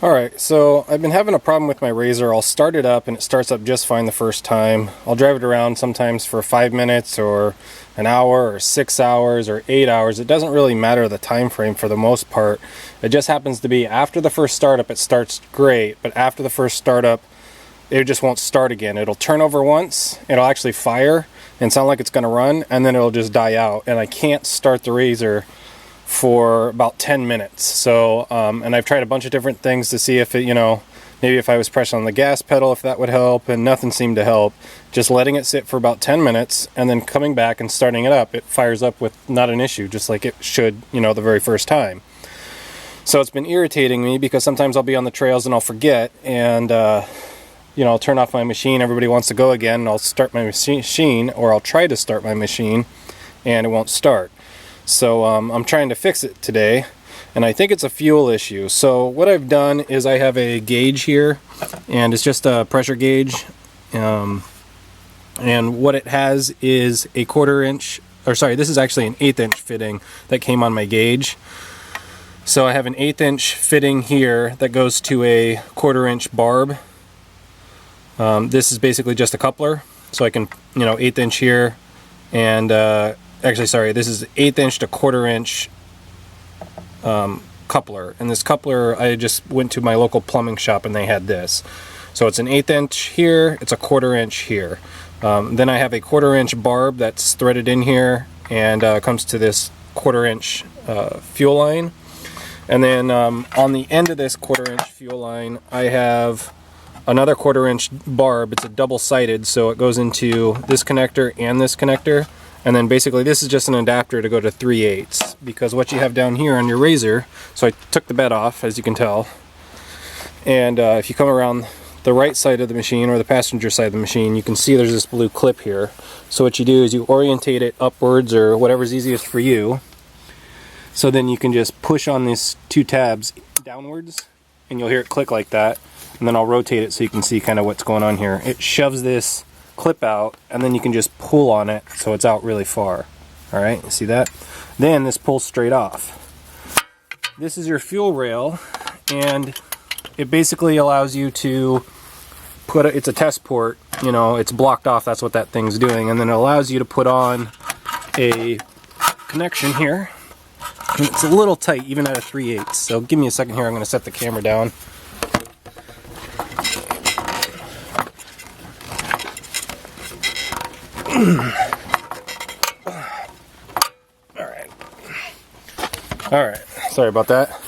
Alright, so I've been having a problem with my razor. I'll start it up and it starts up just fine the first time. I'll drive it around sometimes for 5 minutes or an hour or 6 hours or 8 hours. It doesn't really matter the time frame for the most part. It just happens to be after the first startup it starts great, but after the first startup it just won't start again. It'll turn over once, it'll actually fire and sound like it's going to run, and then it'll just die out. And I can't start the razor for about 10 minutes. So, and I've tried a bunch of different things to see if it, maybe if I was pressing on the gas pedal, if that would help, and nothing seemed to help. Just letting it sit for about 10 minutes and then coming back and starting it up, it fires up with not an issue, just like it should, the very first time. So it's been irritating me because sometimes I'll be on the trails and I'll forget, and I'll turn off my machine, everybody wants to go again, and I'll start my machine, or I'll try to start my machine, and it won't start. So I'm trying to fix it today, and I think it's a fuel issue. So what I've done is I have a gauge here, and it's just a pressure gauge, and what it has is a 1/4 inch, or sorry, this is actually an 1/8 inch fitting that came on my gauge. So I have an 1/8 inch fitting here that goes to a 1/4 inch barb. This is basically just a coupler, so I can, 1/8 inch here, and actually, sorry, this is 1/8 inch to 1/4 inch coupler. And this coupler, I just went to my local plumbing shop and they had this. So it's an 1/8 inch here, it's a 1/4 inch here. Then I have a 1/4 inch barb that's threaded in here and comes to this 1/4 inch fuel line. And then on the end of this 1/4 inch fuel line, I have another 1/4 inch barb. It's a double-sided, so it goes into this connector and this connector. And then basically this is just an adapter to go to 3/8, because what you have down here on your razor, so I took the bed off, as you can tell, and if you come around the right side of the machine, or the passenger side of the machine, you can see there's this blue clip here. So what you do is you orientate it upwards, or whatever's easiest for you, so then you can just push on these two tabs downwards, and you'll hear it click like that, and then I'll rotate it so you can see kind of what's going on here. It shoves this clip out, and then you can just pull on it so it's out really far. Alright, you see that? Then this pulls straight off. This is your fuel rail, and it basically allows you to put it's a test port, it's blocked off, that's what that thing's doing, and then it allows you to put on a connection here. And it's a little tight even at a 3/8, so give me a second here, I'm going to set the camera down. Alright, sorry about that.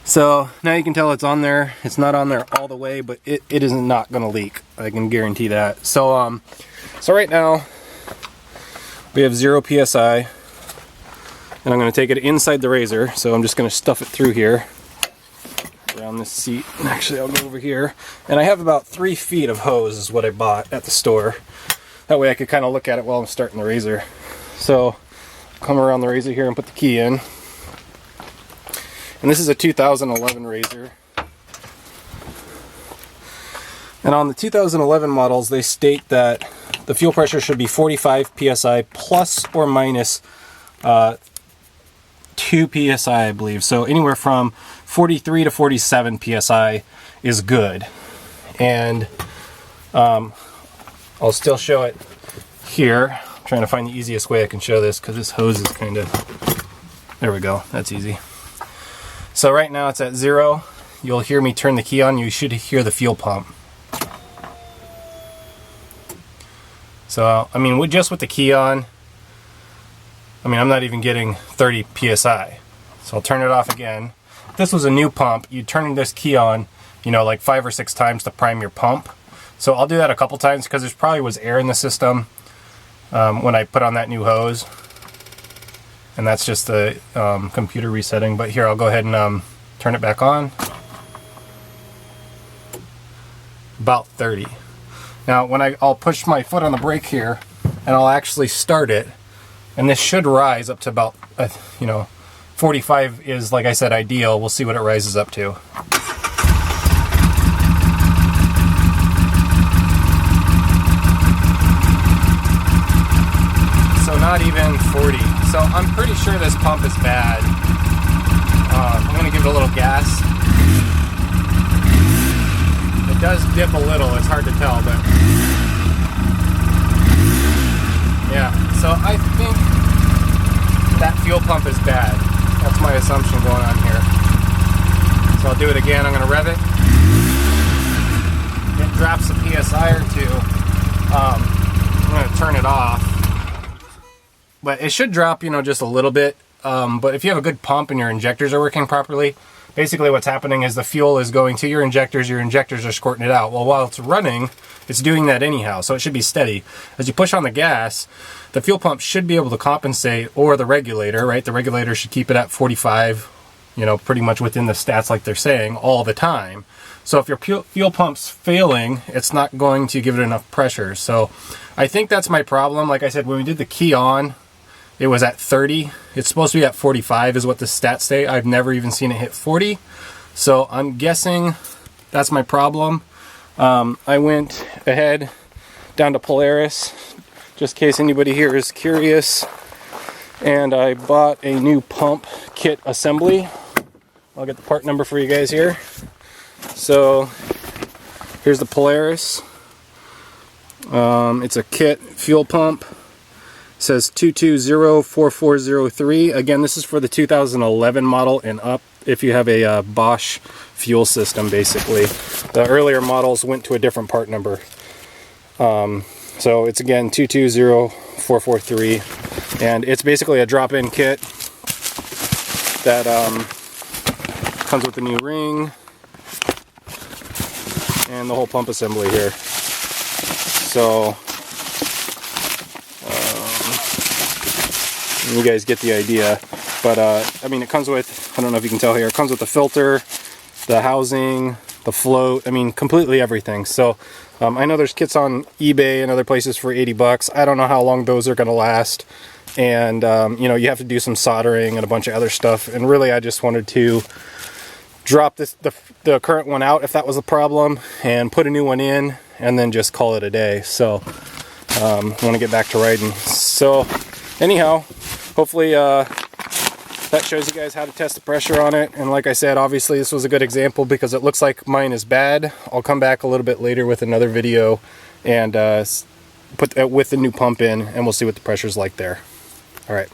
So now you can tell it's on there. It's not on there all the way, but it is not going to leak. I can guarantee that. So right now we have 0 psi, and I'm going to take it inside the razor. So I'm just going to stuff it through here around this seat. And actually, I'll go over here, and I have about 3 feet of hose is what I bought at the store. That way I could kind of look at it while I'm starting the razor. So come around the razor here and put the key in. And this is a 2011 razor. And on the 2011 models, they state that the fuel pressure should be 45 psi plus or minus 2 psi, I believe. So anywhere from 43 to 47 psi is good. And I'll still show it here. I'm trying to find the easiest way I can show this, because this hose is kind of... There we go, that's easy. So right now it's at 0. You'll hear me turn the key on. You should hear the fuel pump. So, I mean, just with the key on, I'm not even getting 30 psi. So I'll turn it off again. If this was a new pump, you'd turn this key on, like 5 or 6 times to prime your pump. So I'll do that a couple times, because there probably was air in the system when I put on that new hose. And that's just the computer resetting. But here, I'll go ahead and turn it back on. About 30. Now, when I'll push my foot on the brake here, and I'll actually start it, and this should rise up to about, 45 is, like I said, ideal. We'll see what it rises up to. So not even 40. So I'm pretty sure this pump is bad. I'm going to give it a little gas. does dip a little. It's hard to tell, but yeah. So I think that fuel pump is bad. That's my assumption going on here. So I'll do it again. I'm going to rev it. It drops a PSI or two. I'm going to turn it off. But it should drop, you know, just a little bit. But if you have a good pump and your injectors are working properly, basically what's happening is the fuel is going to your injectors are squirting it out. Well, while it's running, it's doing that anyhow, so it should be steady. As you push on the gas, the fuel pump should be able to compensate, or the regulator, right? The regulator should keep it at 45, you know, pretty much within the stats like they're saying all the time. So if your fuel pump's failing, it's not going to give it enough pressure. So I think that's my problem. Like I said, when we did the key on, it was at 30. It's supposed to be at 45 is what the stats say. I've never even seen it hit 40. So I'm guessing that's my problem. I went ahead down to Polaris, just in case anybody here is curious. And I bought a new pump kit assembly. I'll get the part number for you guys here. So here's the Polaris. It's a kit fuel pump. It says 2204403. Again, this is for the 2011 model and up if you have a Bosch fuel system, basically. The earlier models went to a different part number. So it's again 220443, and it's basically a drop-in kit that comes with the new ring and the whole pump assembly here. So you guys get the idea, but I mean, it comes with, I don't know if you can tell here, it comes with the filter, the housing, the float, I mean completely everything. So I know there's kits on eBay and other places for 80 bucks. I don't know how long those are going to last, and you know, you have to do some soldering and a bunch of other stuff, and really I just wanted to drop the current one out if that was a problem and put a new one in and then just call it a day. So I want to get back to riding. So anyhow, hopefully that shows you guys how to test the pressure on it. And like I said, obviously this was a good example because it looks like mine is bad. I'll come back a little bit later with another video and put that with the new pump in, and we'll see what the pressure's like there. All right.